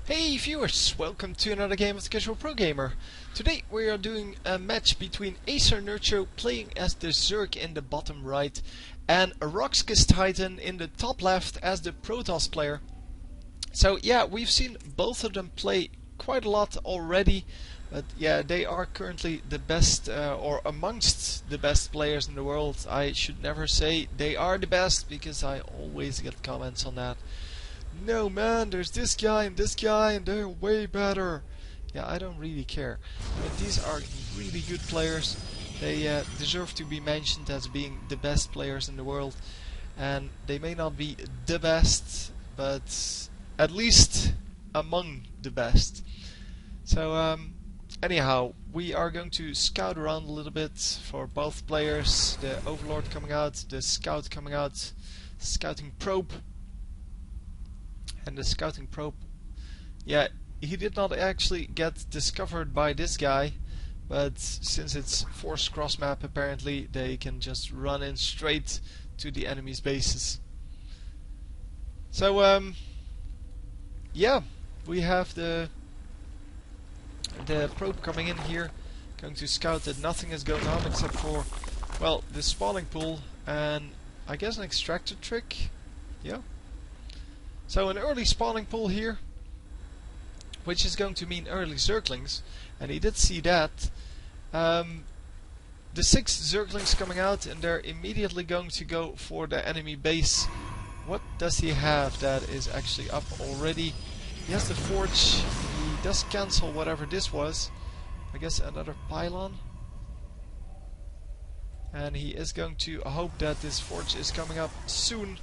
Hey viewers, welcome to another game of the Casual Pro Gamer. Today we are doing a match between AcerNerchio playing as the Zerg in the bottom right and a roxkisTitan in the top left as the Protoss player. So yeah, we've seen both of them play quite a lot already, but yeah, they are currently the best or amongst the best players in the world. I should never say they are the best because I always get comments on that. No man, there's this guy and they're way better. Yeah, I don't really care. I mean, these are really good players. They deserve to be mentioned as being the best players in the world. And they may not be the best, but at least among the best. So anyhow, we are going to scout around a little bit for both players. The Overlord coming out, the Scout coming out, Scouting Probe. And the Scouting Probe, yeah, he did not actually get discovered by this guy, but since it's forced cross map, apparently they can just run in straight to the enemy's bases. So yeah, we have the probe coming in here, going to scout that nothing is going on except for, well, the spawning pool and I guess an extractor trick. Yeah. So an early spawning pool here, which is going to mean early Zerglings, and he did see that. The 6 Zerglings coming out, and they're immediately going to go for the enemy base. What does he have that is actually up already? He has the forge. He does cancel whatever this was. I guess another pylon. And he is going to hope that this forge is coming up soon,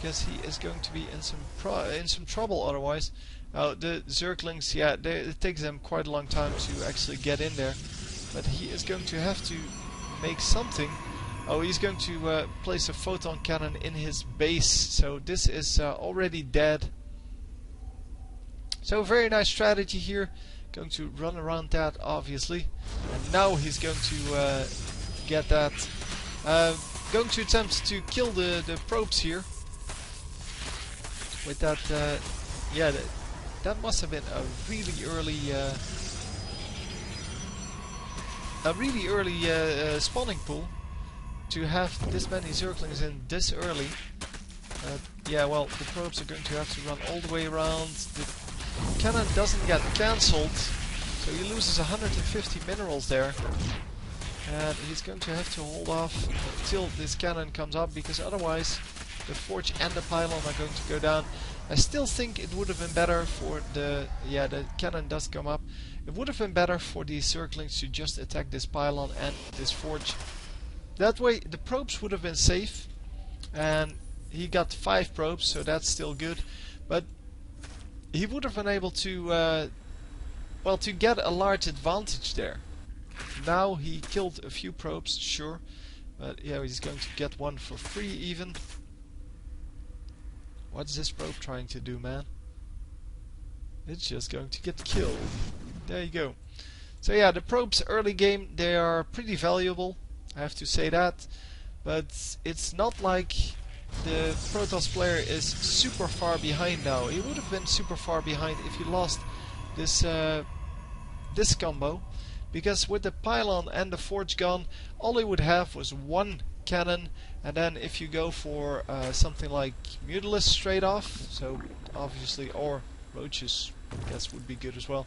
because he is going to be in some trouble otherwise. The Zerglings, yeah, it takes them quite a long time to actually get in there, but he is going to have to make something. Oh, he's going to place a photon cannon in his base, so this is already dead. So very nice strategy here. Going to run around that, obviously, and now he's going to get that. Going to attempt to kill the probes here. With that, yeah, that must have been a really early spawning pool to have this many Zerglings in this early. Yeah, well, the probes are going to have to run all the way around. The cannon doesn't get cancelled, so he loses 150 minerals there. And he's going to have to hold off until this cannon comes up, because otherwise the forge and the pylon are going to go down. I still think it would have been better for the cannon does come up. It would have been better for the Zerglings to just attack this pylon and this forge. That way the probes would have been safe, and he got 5 probes, so that's still good. But he would have been able to well, to get a large advantage there. Now he killed a few probes, sure, but yeah, he's going to get one for free even. What's this probe trying to do, man? It's just going to get killed. There you go. So yeah, the probes early game, they are pretty valuable, I have to say that. But it's not like the Protoss player is super far behind now. He would have been super far behind if he lost this this combo. Because with the pylon and the forge gone, all he would have was 1 cannon, and then if you go for something like Mutilis straight off, so obviously, or Roaches, I guess would be good as well.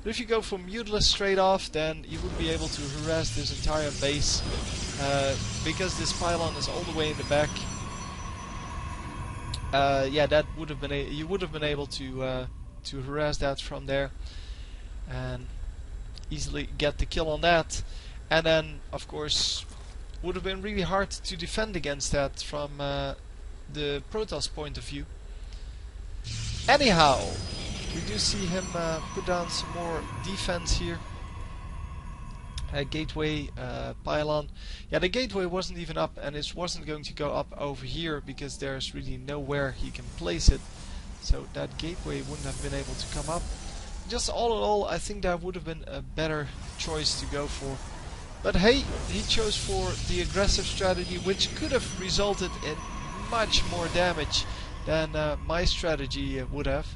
But if you go for Mutilis straight off, then you would be able to harass this entire base, because this pylon is all the way in the back. Yeah, that would have been you would have been able to harass that from there, and easily get the kill on that. And then, of course, would have been really hard to defend against that from the Protoss point of view. Anyhow, we do see him put down some more defense here. Gateway, pylon. Yeah, the gateway wasn't even up, and it wasn't going to go up over here because there's really nowhere he can place it. So that gateway wouldn't have been able to come up. Just all in all, I think that would have been a better choice to go for. But hey, he chose for the aggressive strategy, which could have resulted in much more damage. than my strategy would have.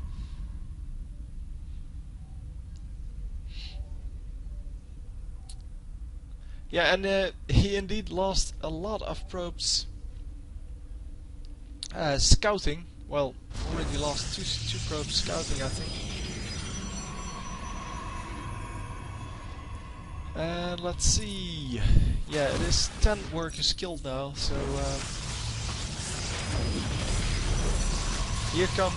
Yeah, and he indeed lost a lot of probes scouting. Well, already lost two probes scouting, I think. And let's see. Yeah, it is 10 workers killed now, so here come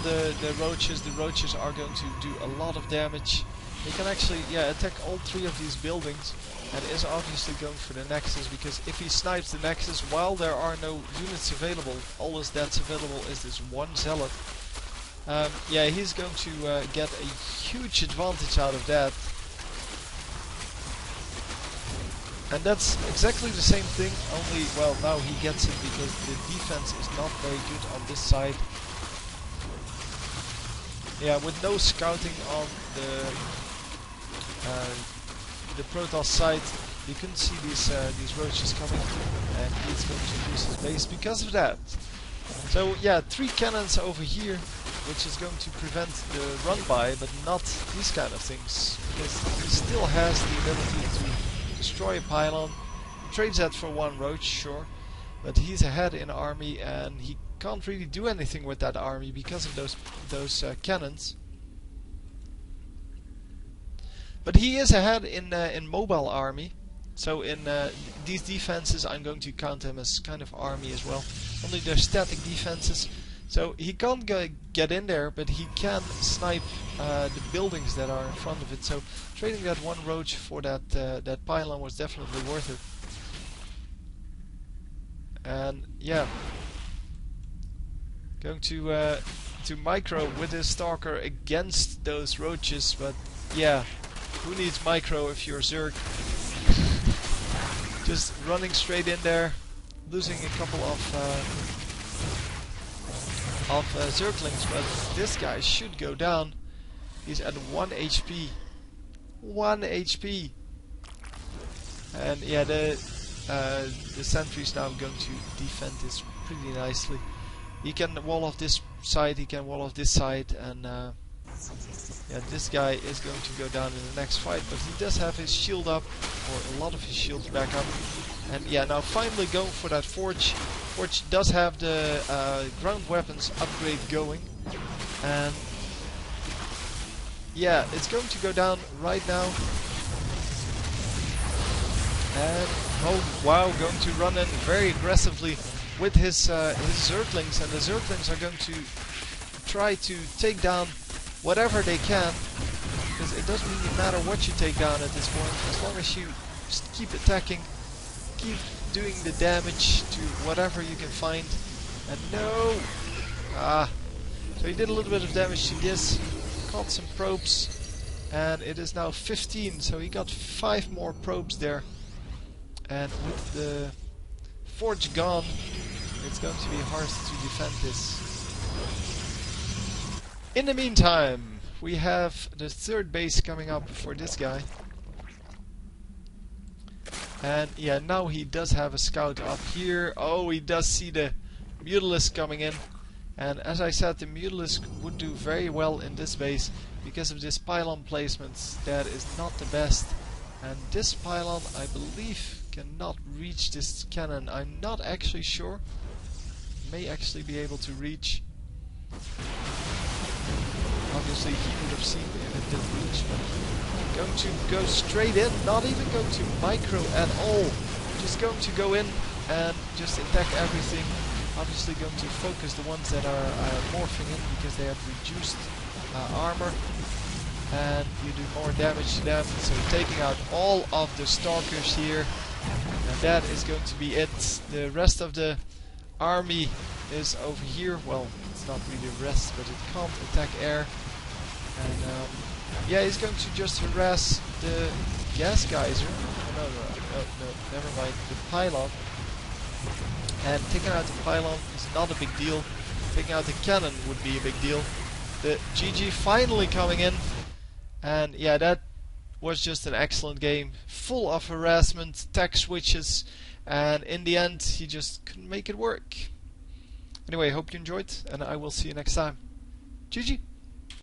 the roaches. The roaches are going to do a lot of damage. They can actually attack all 3 of these buildings, and is obviously going for the Nexus, because if he snipes the Nexus while there are no units available, all that's available is this one Zealot. Yeah, he's going to get a huge advantage out of that. And that's exactly the same thing, only, well, now he gets it because the defense is not very good on this side. Yeah, with no scouting on the Protoss side, you couldn't see these roaches coming, and he's going to lose his base because of that. So yeah, 3 cannons over here, which is going to prevent the run-by, but not these kind of things, because he still has the ability to destroy a pylon. He trades that for 1 roach, sure, but he's ahead in army, and he can't really do anything with that army because of those cannons. But he is ahead in mobile army, so in these defenses I'm going to count him as kind of army as well. Only they're static defenses, so he can't get in there, but he can snipe the buildings that are in front of it. So trading that 1 roach for that pylon was definitely worth it. And yeah, going to micro with his stalker against those roaches, but yeah. Who needs micro if you're Zerg? Just running straight in there, losing a couple of Zerglings, but this guy should go down. He's at 1 HP. 1 HP! And yeah, the sentry's now going to defend this pretty nicely. He can wall off this side, he can wall off this side, and yeah, this guy is going to go down in the next fight, but he does have his shield up, or a lot of his shields back up. And yeah, now finally going for that Forge. Forge does have the ground weapons upgrade going. And yeah, it's going to go down right now. And oh wow, going to run in very aggressively with his Zerglings, and the Zerglings are going to try to take down whatever they can, because it doesn't really matter what you take down at this point, as long as you just keep attacking, keep doing the damage to whatever you can find. And no! So he did a little bit of damage to this, caught some probes, and it is now 15, so he got 5 more probes there. And with the Forge gone, it's going to be hard to defend this. In the meantime, we have the 3rd base coming up for this guy. And yeah, now he does have a scout up here. Oh, he does see the Mutalisk coming in. And as I said, the Mutalisk would do very well in this base because of this pylon placement that is not the best. And this pylon, I believe, cannot reach this cannon. I'm not actually sure. May actually be able to reach. Obviously he would have seen if it didn't reach, but going to go straight in, not even going to micro at all. Just going to go in and just attack everything. Obviously going to focus the ones that are morphing in because they have reduced armor. And you do more damage to them, so taking out all of the stalkers here. And that is going to be it. The rest of the army is over here. Well, it's not really a rest, but it can't attack air. And yeah, he's going to just harass the gas geyser. No, never mind. The pylon. And taking out the pylon is not a big deal. Taking out the cannon would be a big deal. The GG finally coming in. And yeah, that was just an excellent game. Full of harassment, tech switches, and in the end he just couldn't make it work. Anyway, hope you enjoyed, and I will see you next time. GG!